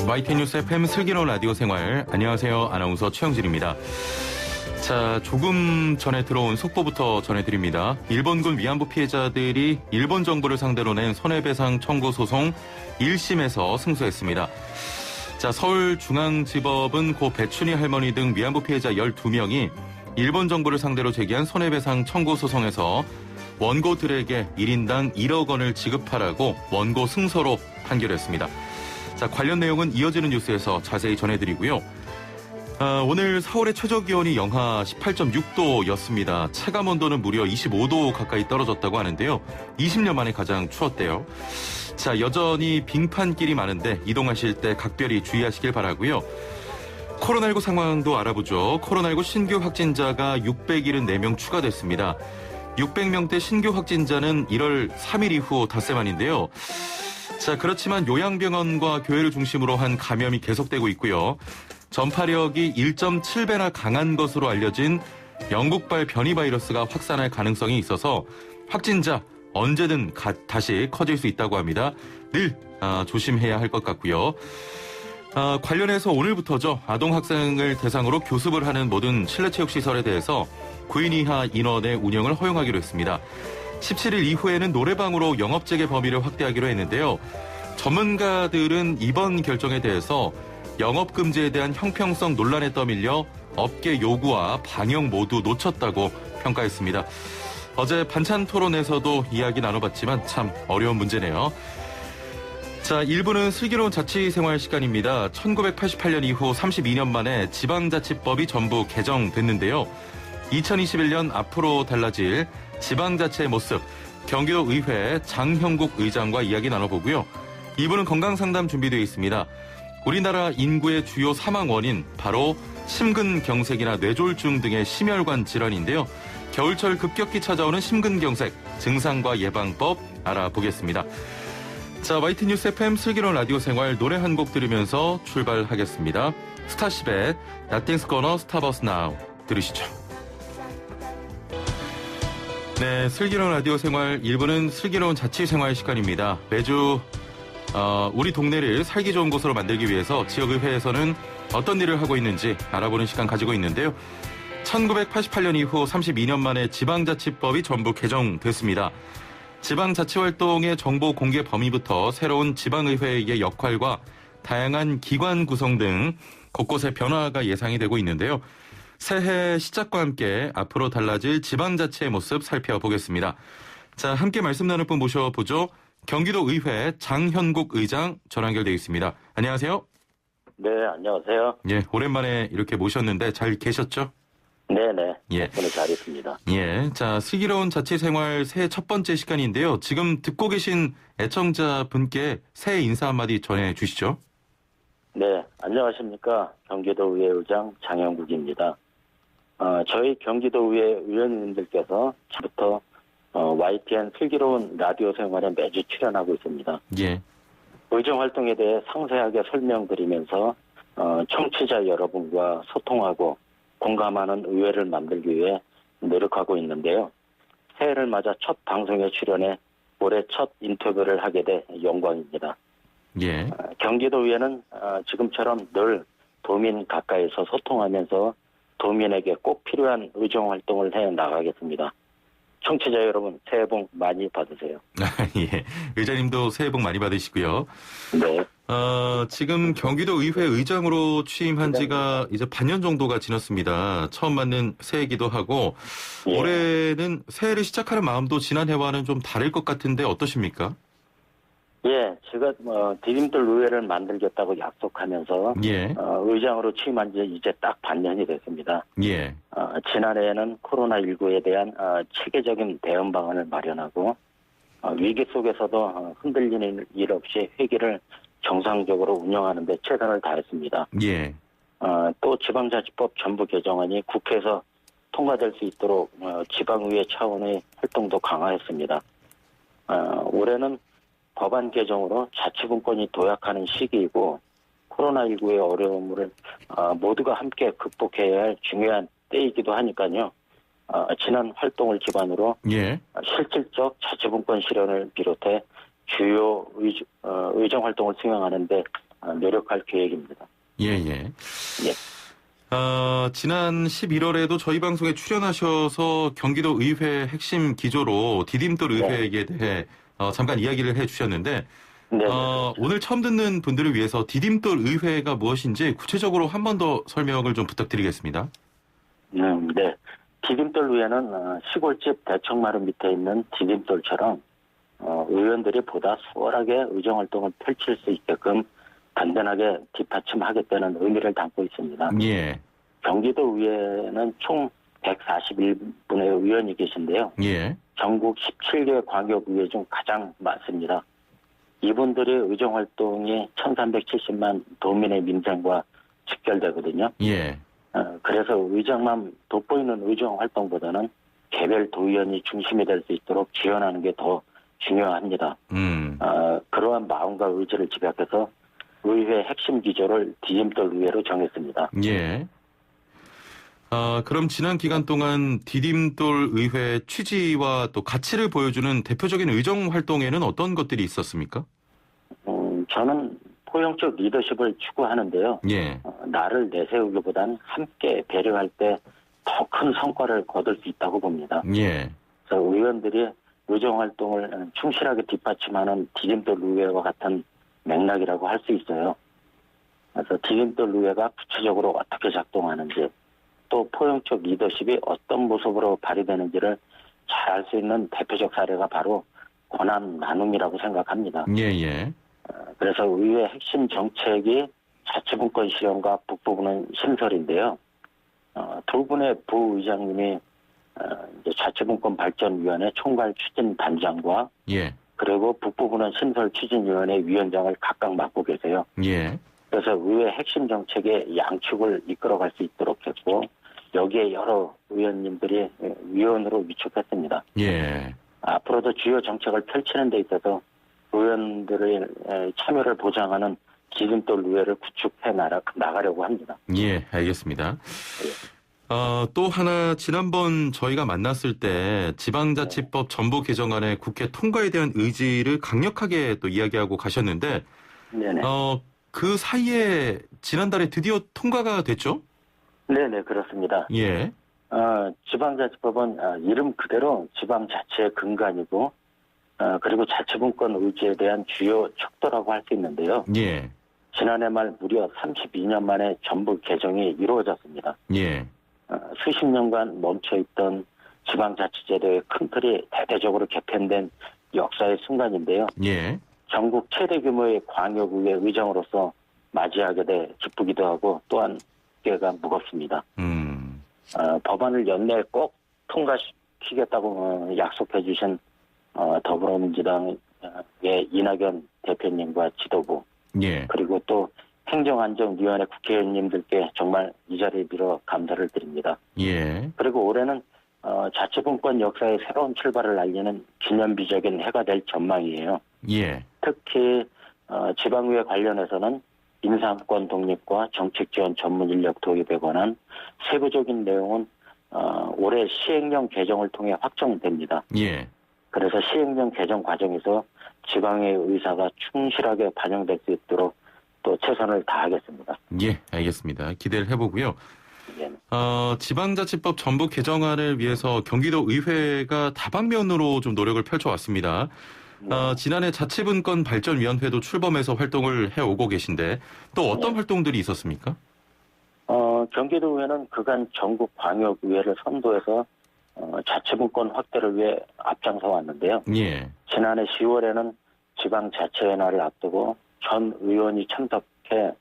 YTN 뉴스 FM 슬기로운 라디오 생활. 안녕하세요. 아나운서 최영진입니다. 자, 조금 전에 들어온 속보부터 전해드립니다. 일본군 위안부 피해자들이 일본 정부를 상대로 낸 손해배상 청구 소송 1심에서 승소했습니다. 자, 서울중앙지법은 고 배춘희 할머니 등 위안부 피해자 12명이 일본 정부를 상대로 제기한 손해배상 청구 소송에서 원고들에게 1인당 1억 원을 지급하라고 원고 승소로 판결했습니다. 자, 관련 내용은 이어지는 뉴스에서 자세히 전해드리고요. 오늘 서울의 최저기온이 영하 18.6도였습니다. 체감온도는 무려 25도 가까이 떨어졌다고 하는데요. 20년 만에 가장 추웠대요. 자, 여전히 빙판길이 많은데 이동하실 때 각별히 주의하시길 바라고요. 코로나19 상황도 알아보죠. 코로나19 신규 확진자가 674명 추가됐습니다. 600명대 신규 확진자는 1월 3일 이후 닷새 만인데요. 자, 그렇지만 요양병원과 교회를 중심으로 한 감염이 계속되고 있고요. 전파력이 1.7배나 강한 것으로 알려진 영국발 변이 바이러스가 확산할 가능성이 있어서 확진자 언제든 다시 커질 수 있다고 합니다. 늘 조심해야 할 것 같고요. 관련해서 오늘부터죠. 아동학생을 대상으로 교습을 하는 모든 실내체육시설에 대해서 9인 이하 인원의 운영을 허용하기로 했습니다. 17일 이후에는 노래방으로 영업재개 범위를 확대하기로 했는데요. 전문가들은 이번 결정에 대해서 영업금지에 대한 형평성 논란에 떠밀려 업계 요구와 방역 모두 놓쳤다고 평가했습니다. 어제 반찬 토론에서도 이야기 나눠봤지만 참 어려운 문제네요. 자, 1부는 슬기로운 자치생활 시간입니다. 1988년 이후 32년 만에 지방자치법이 전부 개정됐는데요. 2021년 앞으로 달라질 지방자치의 모습, 경기도의회 장형국 의장과 이야기 나눠보고요. 2부는 건강상담 준비되어 있습니다. 우리나라 인구의 주요 사망 원인, 바로 심근경색이나 뇌졸중 등의 심혈관 질환인데요. 겨울철 급격히 찾아오는 심근경색, 증상과 예방법 알아보겠습니다. 자, YTN 뉴스 FM 슬기로운 라디오 생활 노래 한 곡 들으면서 출발하겠습니다. 스타쉽의 Nothing's Gonna Stop Us Now 들으시죠. 네, 슬기로운 라디오 생활 1부는 슬기로운 자치생활 시간입니다. 매주 우리 동네를 살기 좋은 곳으로 만들기 위해서 지역의회에서는 어떤 일을 하고 있는지 알아보는 시간 가지고 있는데요. 1988년 이후 32년 만에 지방자치법이 전부 개정됐습니다. 지방자치활동의 정보 공개 범위부터 새로운 지방의회의 역할과 다양한 기관 구성 등 곳곳에 변화가 예상이 되고 있는데요. 새해 시작과 함께 앞으로 달라질 지방자치의 모습 살펴보겠습니다. 자, 함께 말씀 나눌 분 모셔보죠. 경기도의회 장현국 의장 전화 연결되어 있습니다. 안녕하세요. 네, 안녕하세요. 예, 오랜만에 이렇게 모셨는데 잘 계셨죠? 네네. 예. 덕분에 잘 있습니다. 예. 자, 슬기로운 자치생활 새해 첫 번째 시간인데요. 지금 듣고 계신 애청자분께 새해 인사 한마디 전해주시죠. 네, 안녕하십니까. 경기도의회 의장 장영국입니다. 저희 경기도의회 의원님들께서 지금부터 YTN 슬기로운 라디오 생활에 매주 출연하고 있습니다. 예. 의정 활동에 대해 상세하게 설명드리면서 청취자 여러분과 소통하고 공감하는 의회를 만들기 위해 노력하고 있는데요. 새해를 맞아 첫 방송에 출연해 올해 첫 인터뷰를 하게 돼 영광입니다. 예. 경기도의회는 지금처럼 늘 도민 가까이서 소통하면서 도민에게 꼭 필요한 의정 활동을 해 나가겠습니다. 청취자 여러분, 새해 복 많이 받으세요. 예. 의장님도 새해 복 많이 받으시고요. 네. 지금 경기도의회 의장으로 취임한 지가 이제 반년 정도가 지났습니다. 처음 맞는 새해이기도 하고, 예. 올해는 새해를 시작하는 마음도 지난해와는 좀 다를 것 같은데 어떠십니까? 예, 제가 디딤돌 의회를 만들겠다고 약속하면서 예. 의장으로 취임한 지 이제 딱 반년이 됐습니다. 예. 지난해에는 코로나19에 대한 체계적인 대응 방안을 마련하고 위기 속에서도 흔들리는 일 없이 회기를 정상적으로 운영하는 데 최선을 다했습니다. 예. 또 지방자치법 전부 개정안이 국회에서 통과될 수 있도록 지방의회 차원의 활동도 강화했습니다. 올해는 법안 개정으로 자치분권이 도약하는 시기이고 코로나19의 어려움을 모두가 함께 극복해야 할 중요한 때이기도 하니까요. 지난 활동을 기반으로 예. 실질적 자치분권 실현을 비롯해 주요 의정 활동을 수행하는 데 노력할 계획입니다. 예. 예. 지난 11월에도 저희 방송에 출연하셔서 경기도 의회 핵심 기조로 디딤돌 의회에 대해 잠깐 이야기를 해주셨는데 네. 오늘 처음 듣는 분들을 위해서 디딤돌 의회가 무엇인지 구체적으로 한 번 더 설명을 좀 부탁드리겠습니다. 네. 디딤돌 의회는 시골집 대청마루 밑에 있는 디딤돌처럼 의원들이 보다 수월하게 의정활동을 펼칠 수 있게끔 단단하게 뒷받침하겠다는 의미를 담고 있습니다. 예. 경기도 의회는 총 141분의 의원이 계신데요. 예. 전국 17개 광역의회 중 가장 많습니다. 이분들이 의정활동이 1370만 도민의 민생과 직결되거든요. 예. 그래서 의장만 돋보이는 의정활동보다는 개별 도의원이 중심이 될 수 있도록 지원하는 게 더 중요합니다. 그러한 마음과 의지를 집약해서 의회 핵심 기조를 디딤돌 의회로 정했습니다. 예. 그럼 지난 기간 동안 디딤돌 의회 취지와 또 가치를 보여주는 대표적인 의정 활동에는 어떤 것들이 있었습니까? 저는 포용적 리더십을 추구하는데요. 예. 나를 내세우기보단 함께 배려할 때 더 큰 성과를 거둘 수 있다고 봅니다. 예. 그래서 의원들이 의정 활동을 충실하게 뒷받침하는 디딤돌 의회와 같은 맥락이라고 할 수 있어요. 그래서 디딤돌 의회가 구체적으로 어떻게 작동하는지 또 포용적 리더십이 어떤 모습으로 발휘되는지를 잘 알 수 있는 대표적 사례가 바로 권한 나눔이라고 생각합니다. 예. 그래서 의회 핵심 정책이 자치분권 실현과 북부부는 신설인데요. 두 분의 부의장님이 이제 자치분권 발전위원회 총괄 추진 단장과 예. 그리고 북부부는 신설 추진위원회 위원장을 각각 맡고 계세요. 예. 그래서 의회 핵심 정책의 양축을 이끌어갈 수 있도록 했고 여기에 여러 의원님들이 위원으로 위촉했습니다. 예. 앞으로도 주요 정책을 펼치는 데 있어서 의원들의 참여를 보장하는 디딤돌 의회를 구축해 나가려고 합니다. 예, 알겠습니다. 또 하나 지난번 저희가 만났을 때 지방자치법 전부 개정안의 국회 통과에 대한 의지를 강력하게 또 이야기하고 가셨는데 네네. 그 사이에 지난달에 드디어 통과가 됐죠? 네네, 그렇습니다. 예. 지방자치법은 이름 그대로 지방자치의 근간이고 그리고 자치분권 의지에 대한 주요 척도라고 할 수 있는데요. 예. 지난해 말 무려 32년 만에 전부 개정이 이루어졌습니다. 예. 수십 년간 멈춰있던 지방자치제도의 큰 틀이 대대적으로 개편된 역사의 순간인데요. 예. 전국 최대 규모의 광역의회 의장으로서 맞이하게 돼 기쁘기도 하고 또한 어깨가 무겁습니다. 법안을 연내에 꼭 통과시키겠다고 약속해 주신 더불어민주당의 이낙연 대표님과 지도부 예. 그리고 또 행정안전위원회 국회의원님들께 정말 이 자리에 빌어 감사를 드립니다. 예. 그리고 올해는 자치분권 역사의 새로운 출발을 알리는 기념비적인 해가 될 전망이에요. 예. 특히 지방의회 관련해서는 인사권 독립과 정책지원 전문 인력 도입에 관한 세부적인 내용은 올해 시행령 개정을 통해 확정됩니다. 예. 그래서 시행령 개정 과정에서 지방의 의사가 충실하게 반영될 수 있도록 또 최선을 다하겠습니다. 예, 알겠습니다. 기대를 해보고요. 예. 지방자치법 전부 개정안을 위해서 경기도 의회가 다방면으로 좀 노력을 펼쳐왔습니다. 지난해 자치분권 발전위원회도 출범해서 활동을 해오고 계신데 또 어떤 활동들이 있었습니까? 경기도의회는 그간 전국 광역의회를 선도해서 자치분권 확대를 위해 앞장서 왔는데요. 예. 지난해 10월에는 지방자치회 날을 앞두고 전 의원이 참석해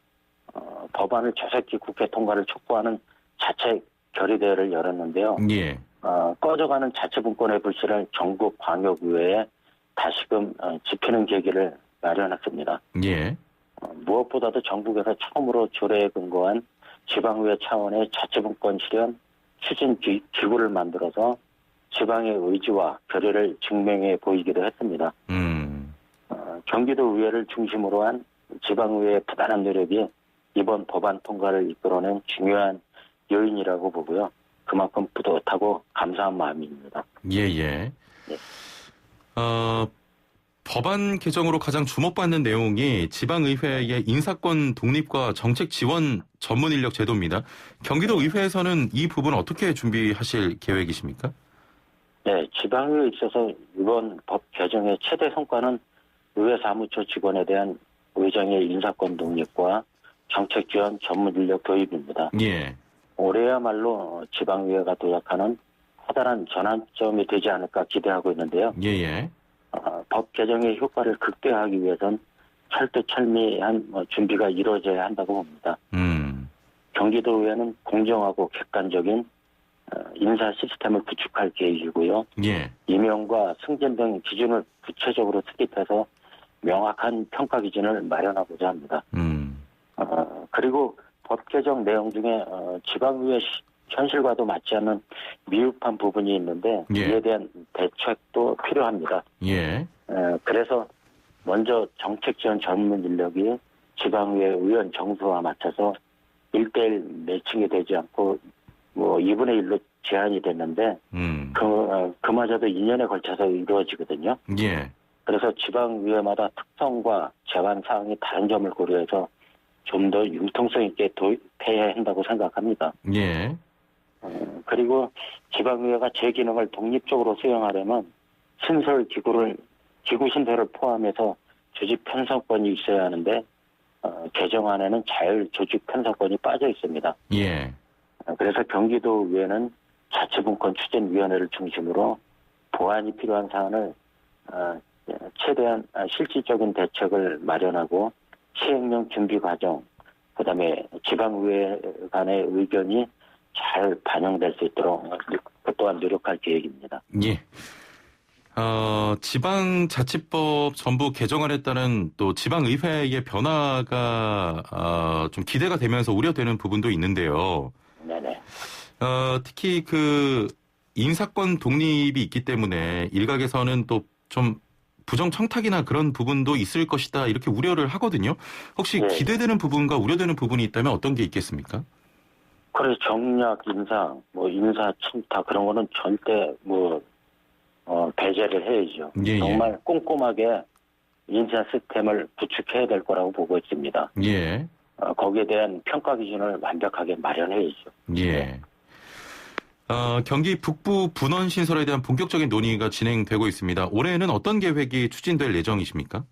법안을 조속히 국회 통과를 촉구하는 자체 결의대회를 열었는데요. 예. 꺼져가는 자치분권의 불씨를 전국 광역의회에 다시금 지피는 계기를 마련했습니다. 예. 무엇보다도 전국에서 처음으로 조례에 근거한 지방의회 차원의 자치분권 실현 추진 기구를 만들어서 지방의 의지와 결의를 증명해 보이기도 했습니다. 경기도 의회를 중심으로 한 지방의회의 부단한 노력이 이번 법안 통과를 이끌어낸 중요한 요인이라고 보고요. 그만큼 뿌듯하고 감사한 마음입니다. 예. 법안 개정으로 가장 주목받는 내용이 지방의회의 인사권 독립과 정책 지원 전문 인력 제도입니다. 경기도 의회에서는 이 부분 어떻게 준비하실 계획이십니까? 네, 지방의회에 있어서 이번 법 개정의 최대 성과는 의회 사무처 직원에 대한 의장의 인사권 독립과 정책 지원 전문 인력 도입입니다. 예. 올해야말로 지방의회가 도약하는 커다란 전환점이 되지 않을까 기대하고 있는데요. 예. 법 개정의 효과를 극대화하기 위해선 철두철미한 준비가 이루어져야 한다고 봅니다. 경기도의회는 공정하고 객관적인 인사 시스템을 구축할 계획이고요. 예. 임용과 승진 등 기준을 구체적으로 수립해서 명확한 평가 기준을 마련하고자 합니다. 그리고 법 개정 내용 중에 지방의회 현실과도 맞지 않는 미흡한 부분이 있는데 예. 이에 대한 대책도 필요합니다. 예. 그래서 먼저 정책 지원 전문 인력이 지방의회 의원 정수와 맞춰서 1대1 매칭이 되지 않고 2분의 1로 제한이 됐는데 그마저도 2년에 걸쳐서 이루어지거든요. 예. 그래서 지방의회마다 특성과 제한 사항이 다른 점을 고려해서 좀 더 융통성 있게 도입해야 한다고 생각합니다. 예. 그리고 지방의회가 제 기능을 독립적으로 수행하려면 기구 신설을 포함해서 조직 편성권이 있어야 하는데 개정안에는 자율 조직 편성권이 빠져 있습니다. 예. 그래서 경기도의회는 자치분권 추진위원회를 중심으로 보완이 필요한 사안을 최대한 실질적인 대책을 마련하고 시행령 준비 과정, 그다음에 지방의회 간의 의견이 잘 반영될 수 있도록 그 또한 노력할 계획입니다. 예. 지방자치법 전부 개정안에 따른 또 지방의회의 변화가 좀 기대가 되면서 우려되는 부분도 있는데요. 네네. 특히 그 인사권 독립이 있기 때문에 일각에서는 또 좀 부정 청탁이나 그런 부분도 있을 것이다 이렇게 우려를 하거든요. 혹시 네. 기대되는 부분과 우려되는 부분이 있다면 어떤 게 있겠습니까? 그래 정략 인사, 인사 청탁 그런 거는 절대 배제를 해야죠. 예. 정말 꼼꼼하게 인사 시스템을 구축해야 될 거라고 보고 있습니다. 예. 거기에 대한 평가 기준을 완벽하게 마련해야죠. 예. 경기 북부 분원 신설에 대한 본격적인 논의가 진행되고 있습니다. 올해는 어떤 계획이 추진될 예정이십니까?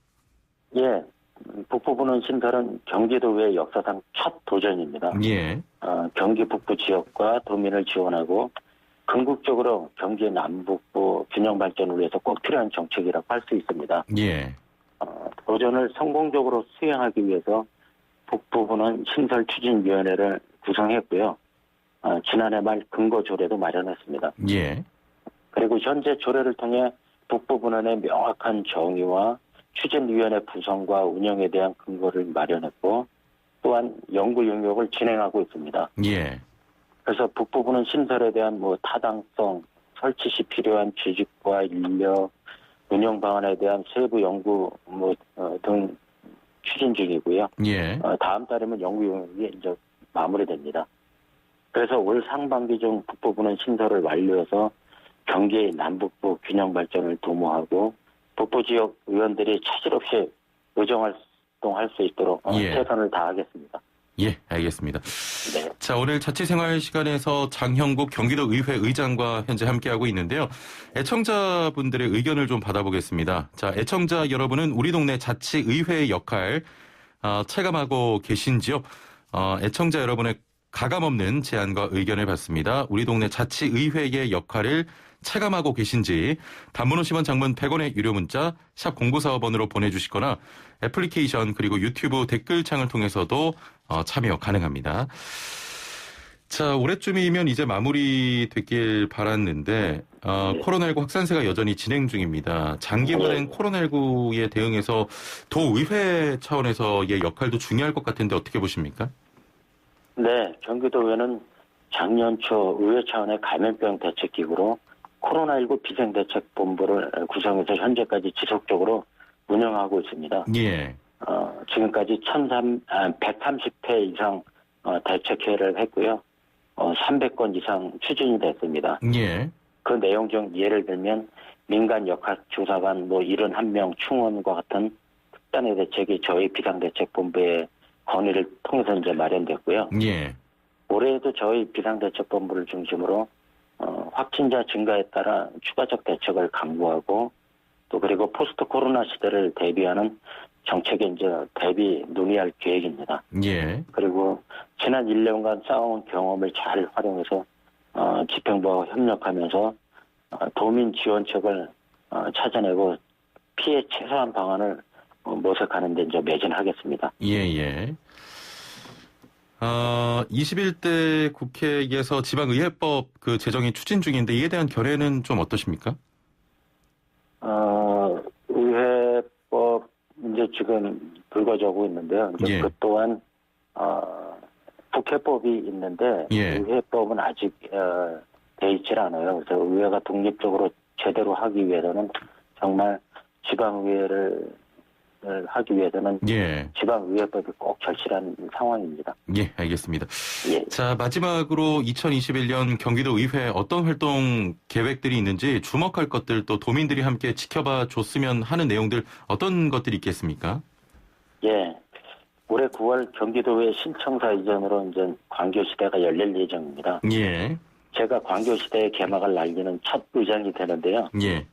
예. 북부분원 신설은 경기도의 역사상 첫 도전입니다. 예. 경기 북부 지역과 도민을 지원하고 궁극적으로 경기 남북부 균형 발전을 위해서 꼭 필요한 정책이라고 할 수 있습니다. 예. 도전을 성공적으로 수행하기 위해서 북부분원 신설 추진위원회를 구성했고요. 지난해 말 근거 조례도 마련했습니다. 예. 그리고 현재 조례를 통해 북부분원의 명확한 정의와 추진위원회 구성과 운영에 대한 근거를 마련했고 또한 연구 용역을 진행하고 있습니다. 예. 그래서 북부분원 신설에 대한 타당성, 설치 시 필요한 지식과 인력, 운영 방안에 대한 세부 연구 등 추진 중이고요. 예. 다음 달이면 연구 용역이 이제 마무리됩니다. 그래서 올 상반기 중 북부분원 신설을 완료해서 경기 남북부 균형 발전을 도모하고 북부 지역 의원들이 차질 없이 의정활동할 수 있도록 예. 최선을 다하겠습니다. 예, 알겠습니다. 네. 자, 오늘 자치생활 시간에서 장형국 경기도 의회 의장과 현재 함께하고 있는데요. 애청자분들의 의견을 좀 받아보겠습니다. 자, 애청자 여러분은 우리 동네 자치의회의 역할 체감하고 계신지요? 애청자 여러분의 가감없는 제안과 의견을 받습니다. 우리 동네 자치의회의 역할을 체감하고 계신지 단문 50원 장문 100원의 유료 문자 샵 0945번으로 보내주시거나 애플리케이션 그리고 유튜브 댓글창을 통해서도 참여 가능합니다. 자, 올해쯤이면 이제 마무리되길 바랐는데 코로나19 확산세가 여전히 진행 중입니다. 장기화된 코로나19에 대응해서 도의회 차원에서의 역할도 중요할 것 같은데 어떻게 보십니까? 네, 경기도의회는 작년 초 의회 차원의 감염병 대책기구로 코로나19 비상대책본부를 구성해서 현재까지 지속적으로 운영하고 있습니다. 예. 지금까지 130회 이상 대책회의를 했고요. 300건 이상 추진이 됐습니다. 예. 그 내용 중 예를 들면 민간 역학조사관 71명 충원과 같은 특단의 대책이 저희 비상대책본부의 건의를 통해서 이제 마련됐고요. 예. 올해에도 저희 비상대책본부를 중심으로 확진자 증가에 따라 추가적 대책을 강구하고 또 그리고 포스트 코로나 시대를 대비하는 정책에 이제 대비 논의할 계획입니다. 예. 그리고 지난 1년간 쌓아온 경험을 잘 활용해서 집행부와 협력하면서 도민 지원책을 찾아내고 피해 최소한 방안을 모색하는 데 이제 매진하겠습니다. 예. 21대 국회에서 지방의회법 그 제정이 추진 중인데 이에 대한 결의는 좀 어떠십니까? 의회법 이제 지금 불거져고 있는데요. 이제 예. 그 또한 국회법이 있는데 예. 의회법은 아직 돼 있질 않아요. 그래서 의회가 독립적으로 제대로 하기 위해서는 정말 지방의회를 하기 위해서는 예. 지방의회법이 꼭 절실한 상황입니다. 예, 알겠습니다. 예. 자, 마지막으로 2021년 경기도 의회 어떤 활동 계획들이 있는지 주목할 것들 또 도민들이 함께 지켜봐 줬으면 하는 내용들 어떤 것들이 있겠습니까? 예. 올해 9월 경기도의 신청사 이전으로 이제 광교시대가 열릴 예정입니다. 예. 제가 광교시대의 개막을 날리는 첫 의장이 되는데요. 예.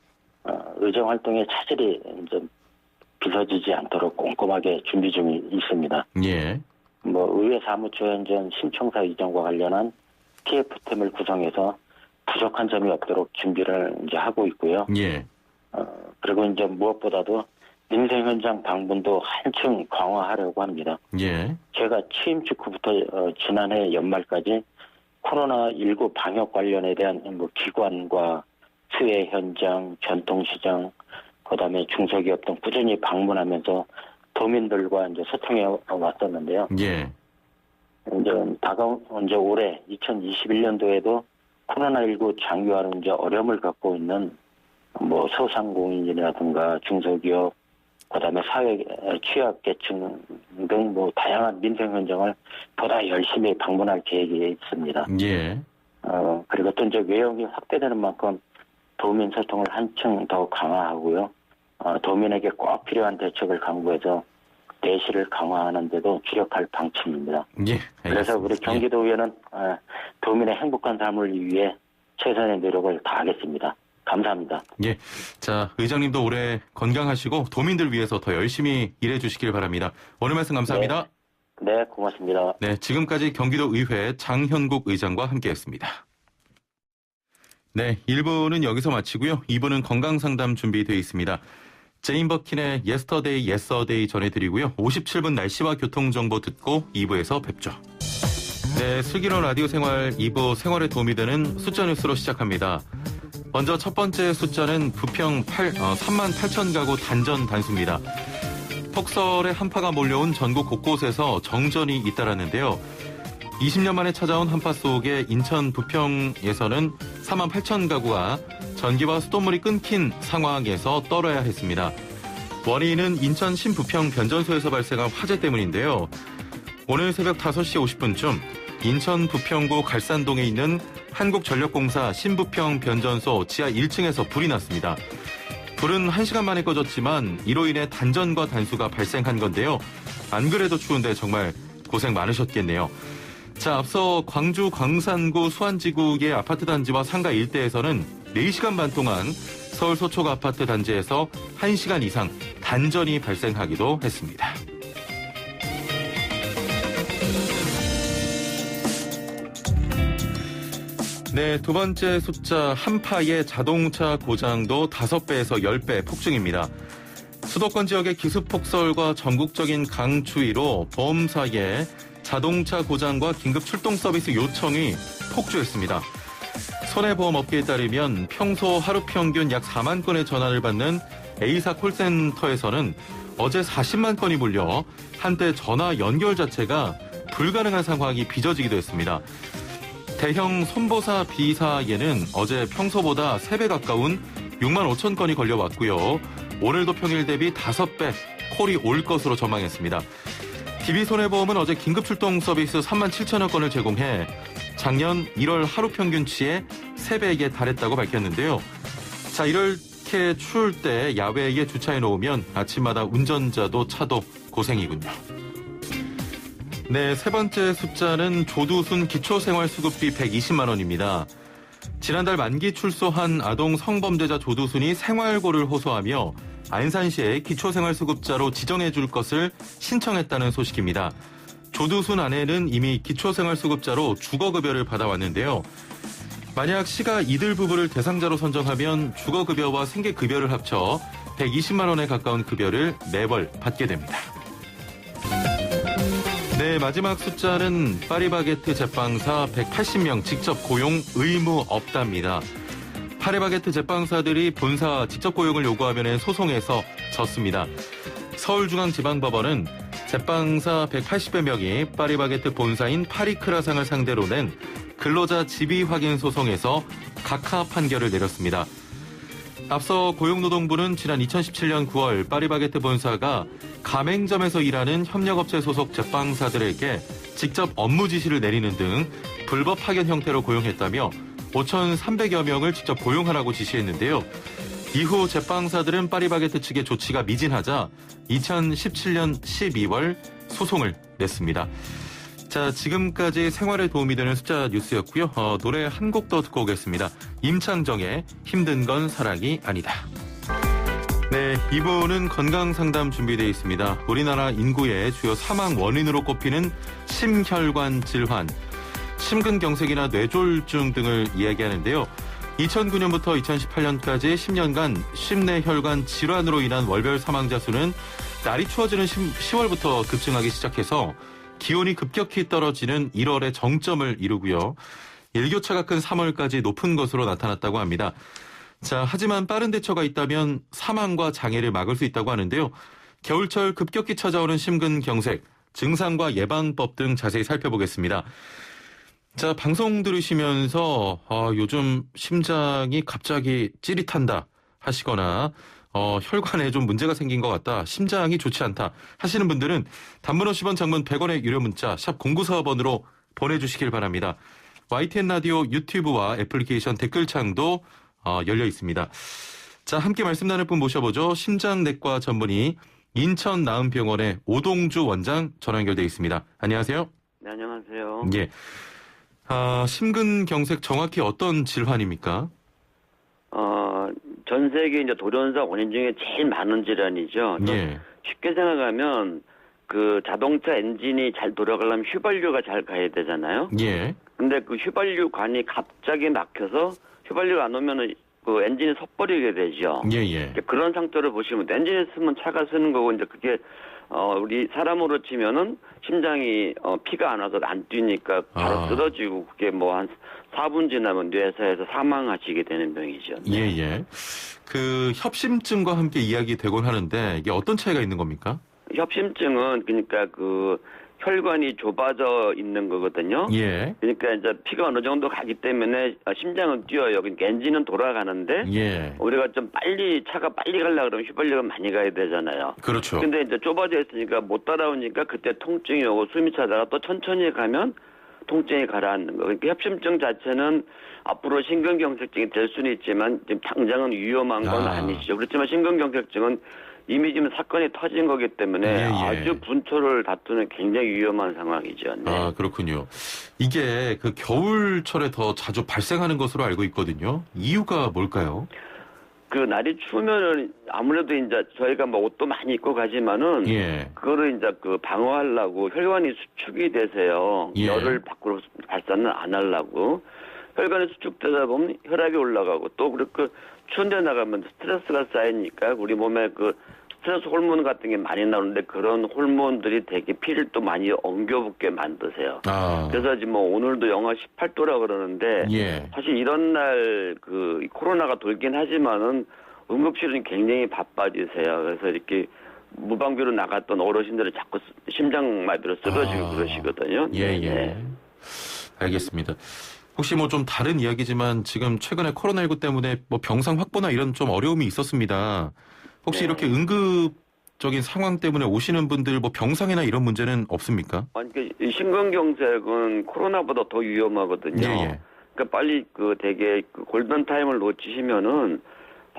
의정 활동에 차질이 이제 빚어지지 않도록 꼼꼼하게 준비 중에 있습니다. 예. 의회 사무처에 이제 신청사 이전과 관련한 TF팀을 구성해서 부족한 점이 없도록 준비를 이제 하고 있고요. 예. 그리고 이제 무엇보다도 민생 현장 방문도 한층 강화하려고 합니다. 예. 제가 취임 직후부터 지난해 연말까지 코로나19 방역 관련에 대한 기관과 수해 현장, 전통시장, 그다음에 중소기업 등 꾸준히 방문하면서 도민들과 이제 소통해 왔었는데요. 예. 이제 올해 2021년도에도 코로나19 장기화로 이제 어려움을 갖고 있는 소상공인이라든가 중소기업, 그다음에 사회 취약계층 등 다양한 민생 현장을 보다 열심히 방문할 계획이 있습니다. 예. 그리고 또 이제 외형이 확대되는 만큼 도민 소통을 한층 더 강화하고요. 도민에게 꼭 필요한 대책을 강구해서 내실을 강화하는 데도 주력할 방침입니다. 예. 알겠습니다. 그래서 우리 경기도의회는 도민의 행복한 삶을 위해 최선의 노력을 다하겠습니다. 감사합니다. 예. 자, 의장님도 올해 건강하시고 도민들 위해서 더 열심히 일해 주시길 바랍니다. 오늘 말씀 감사합니다. 네, 고맙습니다. 네, 지금까지 경기도의회 장현국 의장과 함께했습니다. 네, 1부는 여기서 마치고요. 2부는 건강상담 준비되어 있습니다. 제인 버킨의 Yesterday 전해드리고요. 57분 날씨와 교통정보 듣고 2부에서 뵙죠. 네, 슬기로운 라디오 생활 2부 생활에 도움이 되는 숫자 뉴스로 시작합니다. 먼저 첫 번째 숫자는 부평 3만 8천 가구 단전 단수입니다. 폭설의 한파가 몰려온 전국 곳곳에서 정전이 잇따랐는데요. 20년 만에 찾아온 한파 속에 인천 부평에서는 4만 8천 가구가 전기와 수돗물이 끊긴 상황에서 떨어야 했습니다. 원인은 인천 신부평 변전소에서 발생한 화재 때문인데요. 오늘 새벽 5시 50분쯤 인천 부평구 갈산동에 있는 한국전력공사 신부평 변전소 지하 1층에서 불이 났습니다. 불은 1시간 만에 꺼졌지만 이로 인해 단전과 단수가 발생한 건데요. 안 그래도 추운데 정말 고생 많으셨겠네요. 자, 앞서 광주 광산구 수안지구의 아파트 단지와 상가 일대에서는 4시간 반 동안 서울 서초구 아파트 단지에서 1시간 이상 단전이 발생하기도 했습니다. 네, 두 번째 숫자 한파의 자동차 고장도 5배에서 10배 폭증입니다. 수도권 지역의 기습폭설과 전국적인 강추위로 보험사의 자동차 고장과 긴급 출동 서비스 요청이 폭주했습니다. 손해보험업계에 따르면 평소 하루 평균 약 4만 건의 전화를 받는 A사 콜센터에서는 어제 40만 건이 몰려 한때 전화 연결 자체가 불가능한 상황이 빚어지기도 했습니다. 대형 손보사 B사에는 어제 평소보다 3배 가까운 6만 5천 건이 걸려왔고요. 오늘도 평일 대비 5배 콜이 올 것으로 전망했습니다. DB손해보험은 어제 긴급출동 서비스 3만 7천여 건을 제공해 작년 1월 하루 평균치의 3배에 달했다고 밝혔는데요. 자, 이를 이렇게 추울 때 야외에 주차해 놓으면 아침마다 운전자도 차도 고생이군요. 네, 세 번째 숫자는 조두순 기초생활수급비 120만 원입니다. 지난달 만기 출소한 아동 성범죄자 조두순이 생활고를 호소하며 안산시에 기초생활수급자로 지정해 줄 것을 신청했다는 소식입니다. 조두순 아내는 이미 기초생활수급자로 주거급여를 받아왔는데요. 만약 시가 이들 부부를 대상자로 선정하면 주거급여와 생계급여를 합쳐 120만 원에 가까운 급여를 매월 받게 됩니다. 네, 마지막 숫자는 파리바게트 제빵사 180명 직접 고용 의무 없답니다. 파리바게트 제빵사들이 본사 직접 고용을 요구하면 소송에서 졌습니다. 서울중앙지방법원은 제빵사 180여 명이 파리바게트 본사인 파리크라상을 상대로 낸 근로자 지위 확인 소송에서 각하 판결을 내렸습니다. 앞서 고용노동부는 지난 2017년 9월 파리바게트 본사가 가맹점에서 일하는 협력업체 소속 제빵사들에게 직접 업무 지시를 내리는 등 불법 파견 형태로 고용했다며 5,300여 명을 직접 고용하라고 지시했는데요. 이후 제빵사들은 파리바게트 측의 조치가 미진하자 2017년 12월 소송을 냈습니다. 자, 지금까지 생활에 도움이 되는 숫자 뉴스였고요. 노래 한 곡 더 듣고 오겠습니다. 임창정의 힘든 건 사랑이 아니다. 네, 2부는 건강상담 준비되어 있습니다. 우리나라 인구의 주요 사망 원인으로 꼽히는 심혈관 질환, 심근경색이나 뇌졸중 등을 이야기하는데요. 2009년부터 2018년까지 10년간 심내혈관 질환으로 인한 월별 사망자 수는 날이 추워지는 10월부터 급증하기 시작해서 기온이 급격히 떨어지는 1월에 정점을 이루고요. 일교차가 큰 3월까지 높은 것으로 나타났다고 합니다. 자, 하지만 빠른 대처가 있다면 사망과 장애를 막을 수 있다고 하는데요. 겨울철 급격히 찾아오는 심근경색, 증상과 예방법 등 자세히 살펴보겠습니다. 자, 방송 들으시면서 요즘 심장이 갑자기 찌릿한다 하시거나 혈관에 좀 문제가 생긴 것 같다, 심장이 좋지 않다 하시는 분들은 단문 50원, 장문 100원의 유료 문자 샵 0945번으로 보내주시길 바랍니다. YTN 라디오 유튜브와 애플리케이션 댓글창도 열려 있습니다. 자, 함께 말씀 나눌 분 모셔보죠. 심장내과 전문의 인천나은병원의 오동주 원장 전화 연결돼 있습니다. 안녕하세요. 네, 안녕하세요. 예. 심근경색 정확히 어떤 질환입니까? 전 세계 이제 돌연사 원인 중에 제일 많은 질환이죠. 예. 쉽게 생각하면 그 자동차 엔진이 잘 돌아가려면 휘발유가 잘 가야 되잖아요. 예. 근데 그 휘발유관이 갑자기 막혀서 휘발유가 안 오면은 그 엔진이 섣버리게 되죠. 예, 예. 그런 상태를 보시면 엔진이 쓰면 차가 쓰는 거고, 이제 그게 우리 사람으로 치면은 심장이 피가 안 와서 안 뛰니까 바로 쓰러지고, 그게 뭐 한 4분 지나면 뇌사에서 사망하시게 되는 병이죠. 예, 예. 그 협심증과 함께 이야기되곤 하는데 이게 어떤 차이가 있는 겁니까? 협심증은 그러니까 그 혈관이 좁아져 있는 거거든요. 예. 그러니까 이제 피가 어느 정도 가기 때문에 심장은 뛰어요. 그러니까 엔진은 돌아가는데 예. 우리가 좀 빨리, 차가 빨리 가려고 그러면 휘발유가 많이 가야 되잖아요. 그렇죠. 근데 이제 좁아져 있으니까 못 따라오니까 그때 통증이 오고 숨이 차다가 또 천천히 가면 통증이 가라앉는 거. 그러니까 협심증 자체는 앞으로 심근경색증이 될 수는 있지만 지금 당장은 위험한 건 아니죠. 그렇지만 심근경색증은 이미 지금 사건이 터진 거기 때문에 예, 예. 아주 분초를 다투는 굉장히 위험한 상황이죠. 네. 그렇군요. 이게 그 겨울철에 더 자주 발생하는 것으로 알고 있거든요. 이유가 뭘까요? 그 날이 추우면은 아무래도 이제 저희가 뭐 옷도 많이 입고 가지만은 예. 그거를 이제 그 방어하려고 혈관이 수축이 되세요. 예. 열을 밖으로 발산을 안 하려고. 혈관이 수축되다 보면 혈압이 올라가고, 또 그렇게 추운 데 나가면 스트레스가 쌓이니까 우리 몸에 그 스트레스 호르몬 같은 게 많이 나오는데 그런 호르몬들이 되게 피를 또 많이 엉겨붙게 만드세요. 그래서 지금 뭐 오늘도 영하 18도라 그러는데 예. 사실 이런 날 그 코로나가 돌긴 하지만은 응급실은 굉장히 바빠지세요. 그래서 이렇게 무방비로 나갔던 어르신들이 자꾸 심장마비로 쓰러지고 그러시거든요. 예, 예. 네. 알겠습니다. 혹시 뭐 좀 다른 이야기지만 지금 최근에 코로나19 때문에 뭐 병상 확보나 이런 좀 어려움이 있었습니다. 혹시 네. 이렇게 응급적인 상황 때문에 오시는 분들 뭐 병상이나 이런 문제는 없습니까? 아니, 그 심근경색은 코로나보다 더 위험하거든요. 예, 예. 그러니까 빨리 그 되게 그 골든 타임을 놓치시면은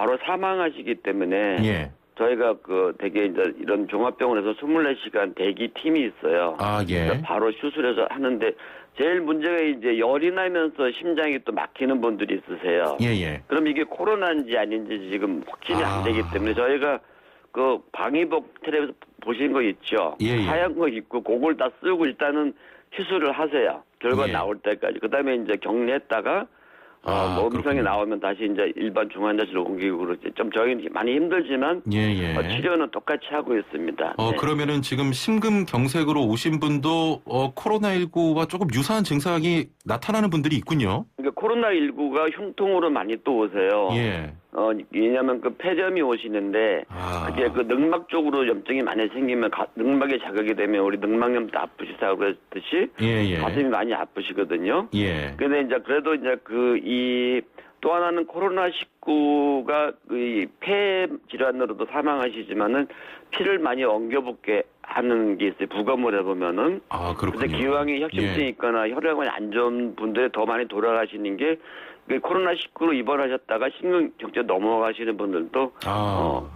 바로 사망하시기 때문에 예. 저희가 되게 이제 이런 종합병원에서 24시간 대기 팀이 있어요. 아, 예. 그래서 바로 수술해서 하는데 제일 문제가 이제 열이 나면서 심장이 또 막히는 분들이 있으세요. 예, 예. 그럼 이게 코로나인지 아닌지 지금 확진이 안 되기 때문에 저희가 그 방위복 텔레비에서 보신 거 있죠? 예, 예. 하얀 거 입고 그걸 다 쓰고 일단은 시술을 하세요. 결과 예. 나올 때까지. 그다음에 이제 격리했다가 뭐 음성이 그렇군요. 나오면 다시 이제 일반 중환자실로 옮기고 그러지. 좀 저희는 많이 힘들지만 예, 예. 치료는 똑같이 하고 있습니다. 네. 그러면은 지금 심근경색으로 오신 분도 코로나19와 조금 유사한 증상이 나타나는 분들이 있군요. 그러니까 코로나19가 흉통으로 많이 또 오세요. 예. 왜냐하면 그 폐렴이 오시는데 그게 그 능막 쪽으로 염증이 많이 생기면 능막에 자극이 되면 우리 능막염도 아프시다고 그랬듯이 예, 예. 가슴이 많이 아프시거든요. 예. 근데 이제 그래도 이제 또 하나는 코로나19가 폐 질환으로도 사망하시지만은 피를 많이 엉겨붙게 하는 게 있어요. 부검을 해보면은. 그렇군요. 그래서 기왕이 혁신증이 있거나 혈액원이 안 좋은 분들이 더 많이 돌아가시는 게 코로나19로 입원하셨다가 심근경색 넘어가시는 분들도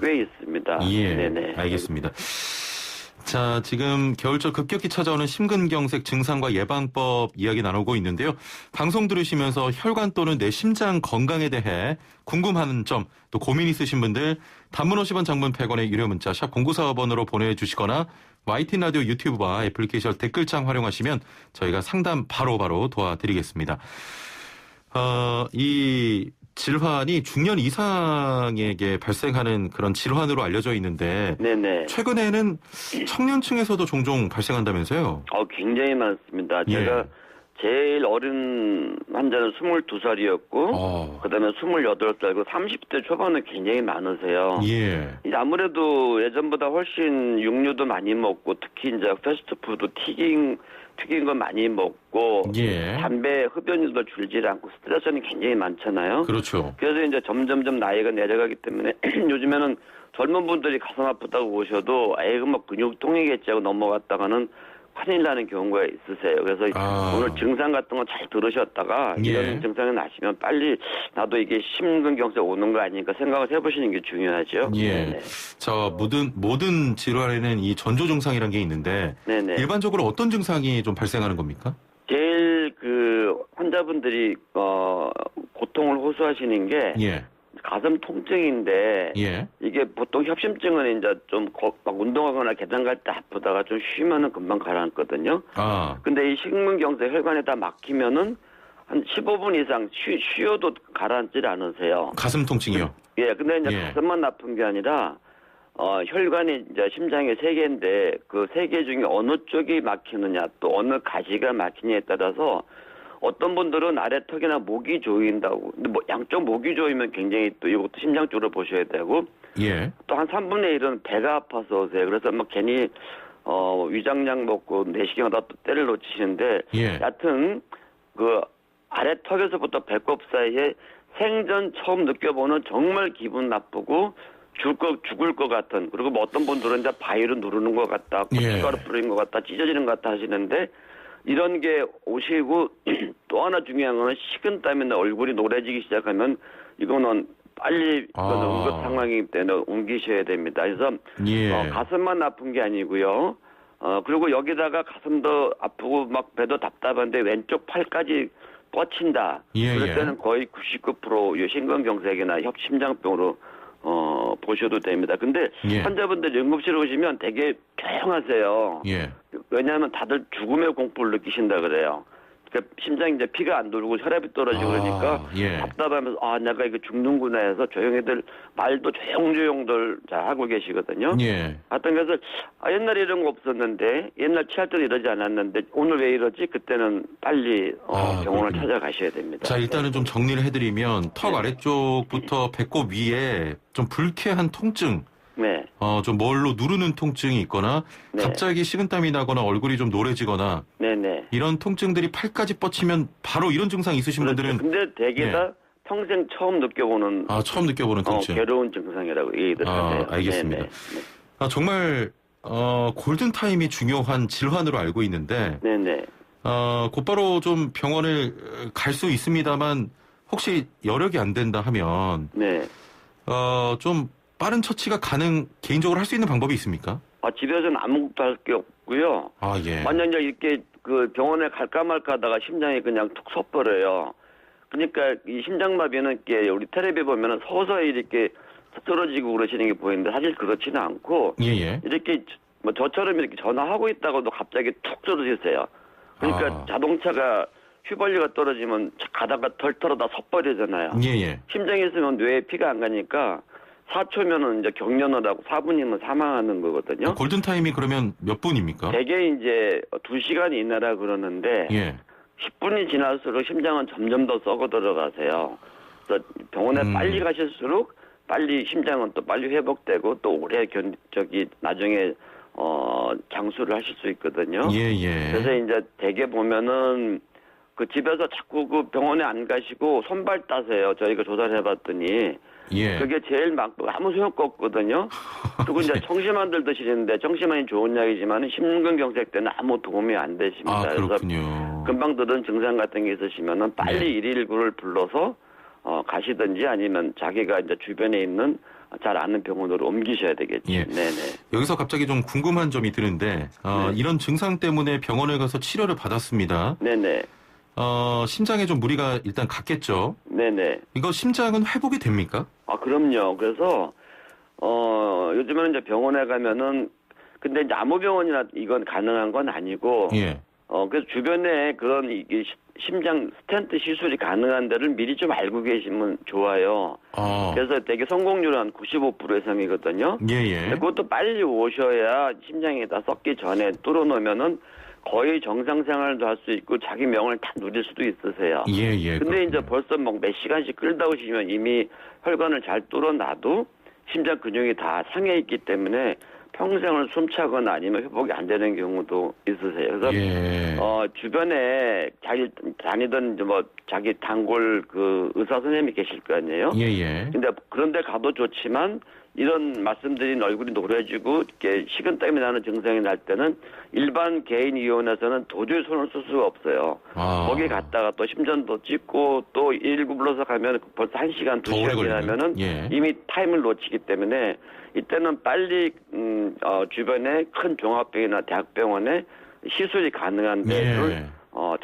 꽤 있습니다. 예. 네네. 알겠습니다. 자, 지금 겨울철 급격히 찾아오는 심근경색 증상과 예방법 이야기 나누고 있는데요. 방송 들으시면서 혈관 또는 내 심장 건강에 대해 궁금한 점, 또 고민 있으신 분들 단문 50원 장문 100원의 유료 문자 샵 0945번으로 보내주시거나 YTN 라디오 유튜브와 애플리케이션 댓글창 활용하시면 저희가 상담 바로바로 도와드리겠습니다. 이 질환이 중년 이상에게 발생하는 그런 질환으로 알려져 있는데 네네. 최근에는 청년층에서도 종종 발생한다면서요? 굉장히 많습니다. 예. 제가 제일 어린 환자는 22살이었고 그다음에 28살이고 30대 초반은 굉장히 많으세요. 예. 이제 아무래도 예전보다 훨씬 육류도 많이 먹고 특히 이제 패스트푸드 튀긴 거 많이 먹고 예. 담배 흡연율도 줄지 않고 스트레스는 굉장히 많잖아요. 그렇죠. 그래서 이제 점점점 나이가 내려가기 때문에 요즘에는 젊은 분들이 가슴 아프다고 오셔도 뭐 근육통이겠지 하고 넘어갔다가는 큰일 나는 경우가 있으세요. 그래서 오늘 증상 같은 거 잘 들으셨다가 이런 증상이 나시면 빨리 나도 이게 심근경색 오는 거 아닌가 생각을 해보시는 게 중요하죠. 예. 네네. 모든 질환에는 이 전조 증상이라는 게 있는데 네네. 일반적으로 어떤 증상이 좀 발생하는 겁니까? 제일 환자분들이 고통을 호소하시는 게 예. 가슴 통증인데 예. 이게 보통 협심증은 이제 좀 막 운동하거나 계단 갈 때 아프다가 좀 쉬면은 금방 가라앉거든요. 근데 이 심근경색 혈관에 다 막히면은 한 15분 이상 쉬어도 가라앉질 않으세요. 가슴 통증이요? 예, 근데 이제 가슴만 아픈 게 아니라 혈관이 이제 심장에 3개인데 그 3개 중에 어느 쪽이 막히느냐 또 어느 가지가 막히냐에 따라서 어떤 분들은 아래턱이나 목이 조인다고. 근데 양쪽 목이 조이면 굉장히 또 이것도 심장 쪽으로 보셔야 되고. 예. 또 한 3분의 1은 배가 아파서 오세요. 그래서 막 괜히 위장약 먹고 내시경하다 또 때를 놓치시는데. 예. 여하튼 아래턱에서부터 배꼽 사이에 생전 처음 느껴보는 정말 기분 나쁘고 죽을 것 같은. 그리고 뭐 어떤 분들은 이제 바위로 누르는 것 같다. 고춧가루 뿌리는 것 같다. 찢어지는 것 같다 하시는데. 이런 게 오시고 또 하나 중요한 거는 식은땀이나 얼굴이 노래지기 시작하면 이거는 빨리 응급 상황이기 때문에 옮기셔야 됩니다. 그래서 가슴만 아픈 게 아니고요. 그리고 여기다가 가슴도 아프고 막 배도 답답한데 왼쪽 팔까지 뻗친다. 그럴 때는 거의 99% 심근경색이나 심장병으로 보셔도 됩니다. 근데 환자분들 응급실 오시면 되게 조용하세요. 왜냐하면 다들 죽음의 공포를 느끼신다 그래요. 그러니까 심장이 이제 피가 안 돌고 혈압이 떨어지고 그러니까 답답하면서 내가 이거 죽는구나 해서 조용히들 말도 조용조용들 잘 하고 계시거든요. 하여튼 그래서 옛날에 이런 거 없었는데 옛날 취할 때도 이러지 않았는데 오늘 왜 이러지? 그때는 빨리 병원을 찾아가셔야 됩니다. 자, 일단은 좀 정리를 해드리면 턱 아래쪽부터 배꼽 위에 좀 불쾌한 통증 네. 좀 뭘로 누르는 통증이 있거나 갑자기 식은땀이 나거나 얼굴이 좀 노래지거나 네네. 이런 통증들이 팔까지 뻗치면 바로 이런 증상 있으신 분들은 근데 대개 다 평생 처음 느껴보는 처음 느껴보는 통증. 괴로운 증상이라고 얘기들 하세요. 알겠습니다. 네네. 정말 골든타임이 중요한 질환으로 알고 있는데 네네. 곧바로 좀 병원을 갈 수 있습니다만 혹시 여력이 안 된다 하면 좀 빠른 처치가 개인적으로 할 수 있는 방법이 있습니까? 집에서는 아무것도 할 게 없고요. 아, 예. 만약 이렇게 그 병원에 갈까 말까 하다가 심장이 그냥 툭 섰버려요. 그러니까 이 심장마비는 게 우리 텔레비 보면은 서서히 이렇게 쓰러지고 그러시는 게 보이는데 사실 그렇지는 않고 예, 예. 이렇게 뭐 저처럼 이렇게 전화하고 있다가도 갑자기 툭 쓰러지세요. 그러니까 자동차가 휘발유가 떨어지면 가다가 덜 털어다 섰버리잖아요. 예, 예. 심장이 있으면 뇌에 피가 안 가니까 4초면은 이제 경련을 하고 4분이면 사망하는 거거든요. 골든타임이 그러면 몇 분입니까? 대개 이제 2시간 이내라 그러는데 예. 10분이 지날수록 심장은 점점 더 썩어 들어가세요. 그래서 병원에 빨리 가실수록 빨리 심장은 또 빨리 회복되고 또 오래 나중에 장수를 하실 수 있거든요. 예, 예. 그래서 이제 대개 보면은 그 집에서 자꾸 그 병원에 안 가시고 손발 따세요. 저희가 조사를 해봤더니 예. 그게 제일 아무 소용가 없거든요. 그리고 이제 청심환들 드시는데 청심환이 좋은 약이지만 심근경색 때는 아무 도움이 안 되십니다. 아, 그래서 그렇군요. 금방 들은 증상 같은 게 있으시면은 빨리 네. 119를 불러서 가시든지 아니면 자기가 이제 주변에 있는 잘 아는 병원으로 옮기셔야 되겠죠. 예. 네네. 여기서 갑자기 좀 궁금한 점이 드는데 네. 이런 증상 때문에 병원에 가서 치료를 받았습니다. 네네. 심장에 좀 무리가 일단 갔겠죠. 네네. 이거 심장은 회복이 됩니까? 그럼요. 그래서 요즘에는 이제 병원에 가면은 근데 이제 아무 병원이나 이건 가능한 건 아니고 예. 그래서 주변에 그런 심장 스텐트 시술이 가능한 데를 미리 좀 알고 계시면 좋아요. 그래서 되게 성공률은 한 95% 이상이거든요. 예, 예. 그것도 빨리 오셔야 심장이 다 썩기 전에 뚫어놓으면은 거의 정상 생활도 할 수 있고 자기 명을 다 누릴 수도 있으세요. 예, 예. 근데 이제 그렇군요. 벌써 뭐 몇 시간씩 끌다 오시면 이미 혈관을 잘 뚫어놔도 심장 근육이 다 상해 있기 때문에 평생을 숨차거나 아니면 회복이 안 되는 경우도 있으세요. 그래서 예. 주변에 자기 다니던 이제 뭐 자기 단골 그 의사 선생님이 계실 거 아니에요. 예, 예. 근데 그런데 가도 좋지만 이런 말씀드린 얼굴이 노래지고 이렇게 식은땀이 나는 증상이 날 때는 일반 개인 의원에서는 도저히 손을 쓸 수가 없어요. 거기 갔다가 또 심전도 찍고 또 119 불러서 가면 벌써 1시간, 더 오래 2시간 지나면은 예. 이미 타임을 놓치기 때문에 이때는 빨리 주변에 큰 종합병이나 대학병원에 시술이 가능한 데를 예.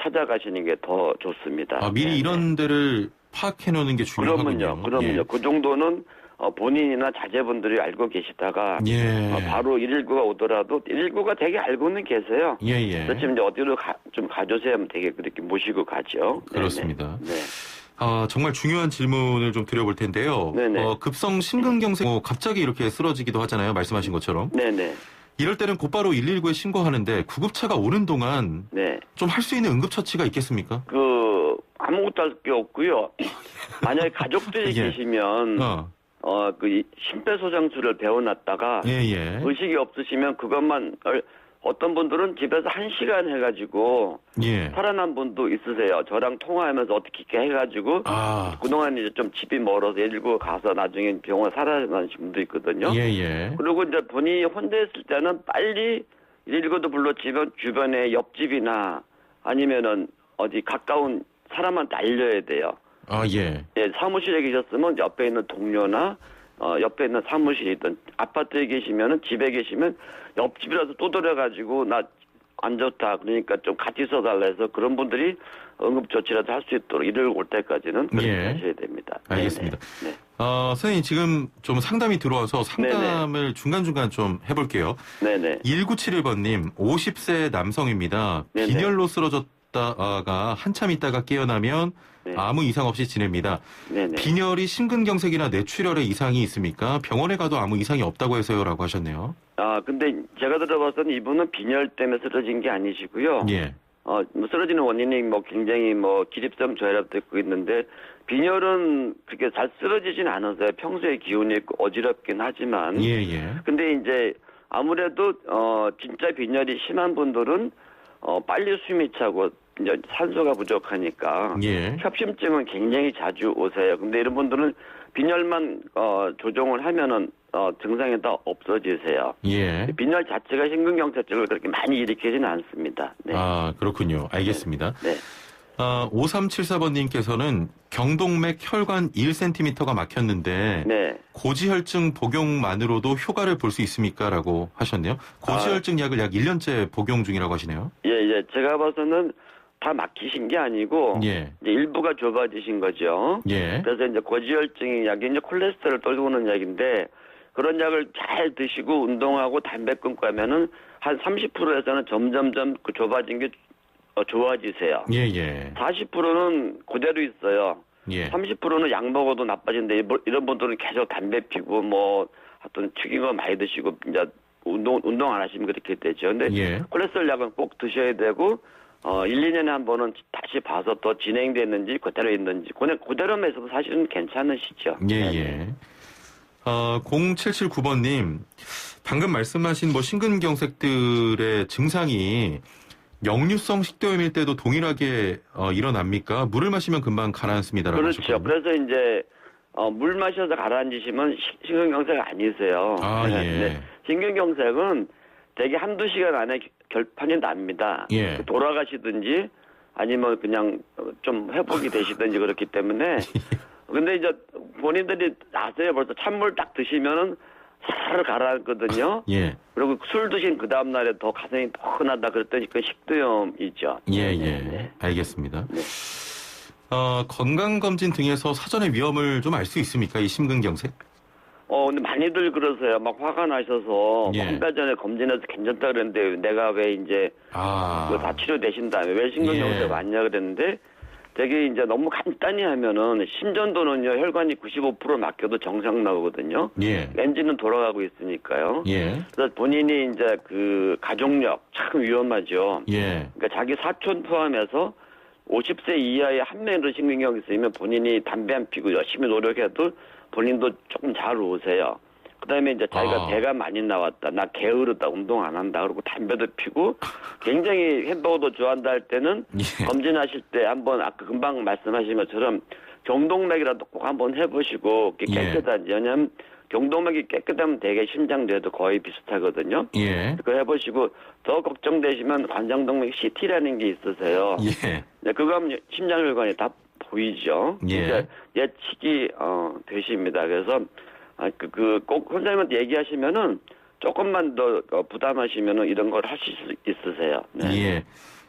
찾아가시는 게 더 좋습니다. 미리 네, 이런 데를 파악해 놓는 게 중요하군요. 그럼요. 예. 그 정도는 본인이나 자제분들이 알고 계시다가 예. 바로 119가 오더라도 119가 되게 알고는 계세요. 예, 예. 그래서 지금 이제 어디로 좀 가주세요 하면 되게 그렇게 모시고 가죠. 그렇습니다. 네네. 네. 정말 중요한 질문을 좀 드려볼 텐데요. 네네. 급성 심근경색, 갑자기 이렇게 쓰러지기도 하잖아요. 말씀하신 것처럼. 네네. 이럴 때는 곧바로 119에 신고하는데 구급차가 오는 동안 네. 좀 할 수 있는 응급처치가 있겠습니까? 아무것도 할 게 없고요. 만약에 가족들이 예. 계시면 그 심폐소생술을 배워놨다가 예, 예. 의식이 없으시면 그것만 어떤 분들은 집에서 1시간 해가지고 예. 살아난 분도 있으세요. 저랑 통화하면서 어떻게 이렇게 해가지고 그동안 이제 좀 집이 멀어서 119 가서 나중에 병원 살아나신 분도 있거든요. 예, 예. 그리고 이제 본인이 혼자 있을 때는 빨리 119도 불렀지만 주변에 옆집이나 아니면은 어디 가까운 사람한테 알려야 돼요. 예. 예, 사무실에 계셨으면 옆에 있는 동료나 옆에 있는 사무실에 있던 아파트에 계시면은 집에 계시면 옆집이라도 또들어가지고 나 안 좋다 그러니까 좀 같이 있어달라 해서 그런 분들이 응급조치라도 할 수 있도록 이를 올 때까지는 그렇게 예. 하셔야 됩니다. 알겠습니다. 네네. 선생님 지금 좀 상담이 들어와서 상담을 중간중간 좀 해볼게요. 네네. 1971번님 50세 남성입니다. 네네. 빈혈로 쓰러졌다가 한참 있다가 깨어나면 네. 아무 이상 없이 지냅니다. 네네. 빈혈이 심근경색이나 뇌출혈에 이상이 있습니까? 병원에 가도 아무 이상이 없다고 해서요라고 하셨네요. 근데 제가 들어봐서는 이분은 빈혈 때문에 쓰러진 게 아니시고요. 예. 뭐 쓰러지는 원인이 뭐 굉장히 뭐 기립성 저혈압도 있고 있는데 빈혈은 그렇게 잘 쓰러지진 않으세요. 평소에 기운이 있고 어지럽긴 하지만. 예, 예. 근데 이제 아무래도 진짜 빈혈이 심한 분들은 빨리 숨이 차고 이제 산소가 부족하니까 예. 협심증은 굉장히 자주 오세요. 근데 이런 분들은 빈혈만 조정을 하면은 증상이 다 없어지세요. 예. 빈혈 자체가 심근경색증을 그렇게 많이 일으키지는 않습니다. 네. 그렇군요. 알겠습니다. 네. 5374번님께서는 경동맥 혈관 1cm가 막혔는데 네. 고지혈증 복용만으로도 효과를 볼 수 있습니까? 라고 하셨네요. 고지혈증 약을 약 1년째 복용 중이라고 하시네요. 예. 제가 봐서는 다 막히신 게 아니고 예. 이제 일부가 좁아지신 거죠. 예. 그래서 이제 고지혈증 약이 이제 콜레스테롤 떨구는 약인데 그런 약을 잘 드시고 운동하고 담배 끊고 하면은 한 30%에서는 점점점 그 좁아진 게 좋아지세요. 예. 40%는 그대로 있어요. 예. 30%는 약 먹어도 나빠진데 이런 분들은 계속 담배 피고 뭐 하여튼 튀긴 거 많이 드시고 이제 운동 안 하시면 그렇게 되죠. 근데 예. 콜레스테롤 약은 꼭 드셔야 되고 1, 2년에 한 번은 다시 봐서 또 진행됐는지 그대로 있는지 그냥 그대로만 있어도 사실은 괜찮으시죠. 예. 0779번님 방금 말씀하신 뭐 심근경색들의 증상이 역류성 식도염일 때도 동일하게 일어납니까? 물을 마시면 금방 가라앉습니다라고 그렇죠. 하셨거든요. 그래서 이제 물 마셔서 가라앉으시면 심근경색 아니세요. 예. 심근경색은 대개 한두 시간 안에 결판이 납니다. 예. 돌아가시든지 아니면 그냥 좀 회복이 되시든지 그렇기 때문에 근데 이제 본인들이 아세요. 벌써 찬물 딱 드시면은 사르르 가라앉거든요. 예. 그리고 술 드신 그 다음날에 더 가슴이 뻐근하다 그랬더니 그 식도염이죠. 예. 알겠습니다. 건강검진 등에서 사전에 위험을 좀 알 수 있습니까? 이 심근경색? 근데 많이들 그러세요. 막 화가 나셔서 예. 한 달 전에 검진해서 괜찮다 그랬는데 내가 왜 이제 그거 다 치료되신 다음에 왜 심근경색 왔냐 그랬는데 되게 이제 너무 간단히 하면은 심전도는요 혈관이 95% 막혀도 정상 나오거든요. 예. 엔진은 돌아가고 있으니까요. 예. 그래서 본인이 이제 그 가족력 참 위험하죠. 예. 그러니까 자기 사촌 포함해서 50세 이하의 한 명으로 심근경이 있으면 본인이 담배 안 피고 열심히 노력해도 본인도 조금 잘 오세요. 그다음에 이제 자기가 배가 많이 나왔다, 나 게으르다, 운동 안 한다, 그리고 담배도 피고 굉장히 햄버거도 좋아한다 할 때는 예. 검진하실 때 한번 아까 금방 말씀하신 것처럼 경동맥이라도 꼭 한번 해보시고 깨끗한지. 왜냐하면 경동맥이 깨끗하면 되게 심장도에도 거의 비슷하거든요. 예. 그거 해보시고 더 걱정되시면 관장동맥 CT라는 게 있으세요. 예. 네, 그거 하면 심장혈관이 다 보이죠. 예. 그러니까 예측이 되십니다. 그래서 꼭 선생님한테 얘기하시면은 조금만 더 부담하시면은 이런 걸 하실 수 있으세요. 네. 예.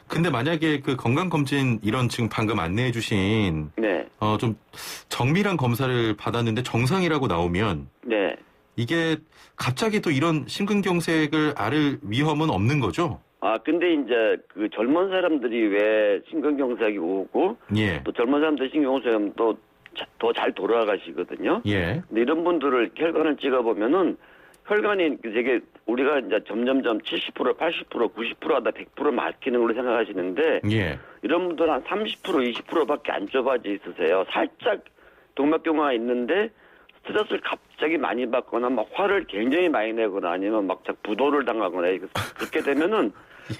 근데 만약에 그 건강검진 이런 지금 방금 안내해 주신 네. 좀 정밀한 검사를 받았는데 정상이라고 나오면 네. 이게 갑자기 또 이런 심근경색을 앓을 위험은 없는 거죠? 근데 이제 그 젊은 사람들이 왜 심근경색이 오고 예. 또 젊은 사람들 심근경색은 또 더 잘 돌아가시거든요. 예. 근데 이런 분들을 혈관을 찍어보면은 혈관이 되게 우리가 이제 점점점 70%, 80%, 90% 하다 100% 막히는 걸로 생각하시는데 예. 이런 분들 한 30%, 20%밖에 안 좁아져 있으세요. 살짝 동맥경화가 있는데 스트레스를 갑자기 많이 받거나 막 화를 굉장히 많이 내거나 아니면 막 부도를 당하거나 그렇게 되면은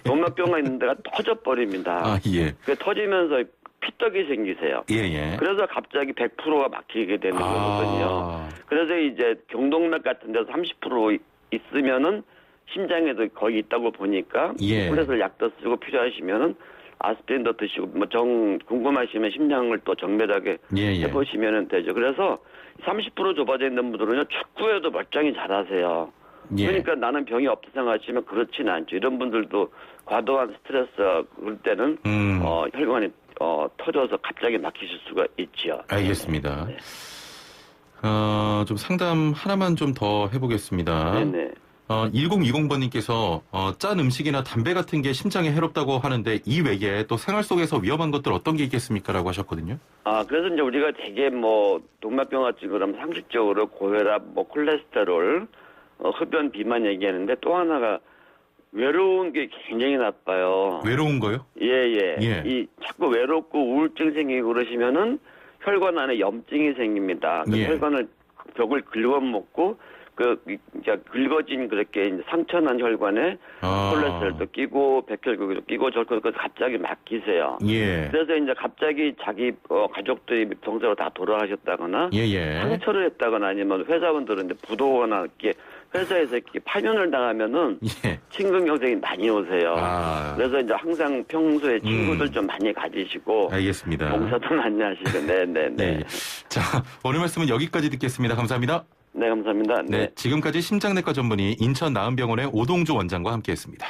동맥경화 있는 데가 터져버립니다. 예. 그 터지면서 피떡이 생기세요. 예. 그래서 갑자기 100%가 막히게 되는 거거든요. 그래서 이제 경동맥 같은 데서 30% 있으면은 심장에도 거의 있다고 보니까 예. 그래서 약도 쓰고 필요하시면은 아스피린도 드시고 뭐 궁금하시면 심장을 또 정밀하게 해보시면 되죠. 그래서 30% 좁아져 있는 분들은요 축구에도 멀쩡히 잘하세요. 예. 그러니까 나는 병이 없다 생각하시면 그렇지는 않죠. 이런 분들도 과도한 스트레스 그럴 때는 혈관이 터져서 갑자기 막히실 수가 있죠. 알겠습니다. 네. 좀 상담 하나만 좀 더 해보겠습니다. 네네. 1020번님께서 짠 음식이나 담배 같은 게 심장에 해롭다고 하는데 이 외에 또 생활 속에서 위험한 것들 어떤 게 있겠습니까?라고 하셨거든요. 그래서 이제 우리가 되게 동맥경화 찍으면 상식적으로 고혈압, 콜레스테롤, 흡연 비만 얘기하는데 또 하나가 외로운 게 굉장히 나빠요. 외로운 거요? 예. 자꾸 외롭고 우울증 생기고 그러시면은 혈관 안에 염증이 생깁니다. 혈관을 벽을 긁어먹고 긁어진 그렇게 이제 상처난 혈관에 콜레스테롤도 끼고 백혈구도 끼고 저렇게 갑자기 막히세요. 예. 그래서 이제 갑자기 자기 가족들이 병사로 다 돌아가셨다거나 상처를 했다거나 아니면 회사원들은 이제 부도거나 이렇게 회사에서 이렇게 파면을 당하면은 예. 친근 경쟁이 많이 오세요. 아. 그래서 이제 항상 평소에 친구들 좀 많이 가지시고 알겠습니다. 봉사도 많이 하시고 네네네. 네. 예. 자, 오늘 말씀은 여기까지 듣겠습니다. 감사합니다. 네, 감사합니다. 네, 지금까지 심장내과 전문의 인천 나은병원의 오동주 원장과 함께했습니다.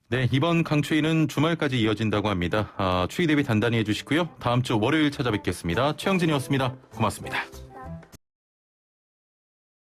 네, 이번 강추위는 주말까지 이어진다고 합니다. 추위 대비 단단히 해주시고요. 다음 주 월요일 찾아뵙겠습니다. 최영진이었습니다. 고맙습니다.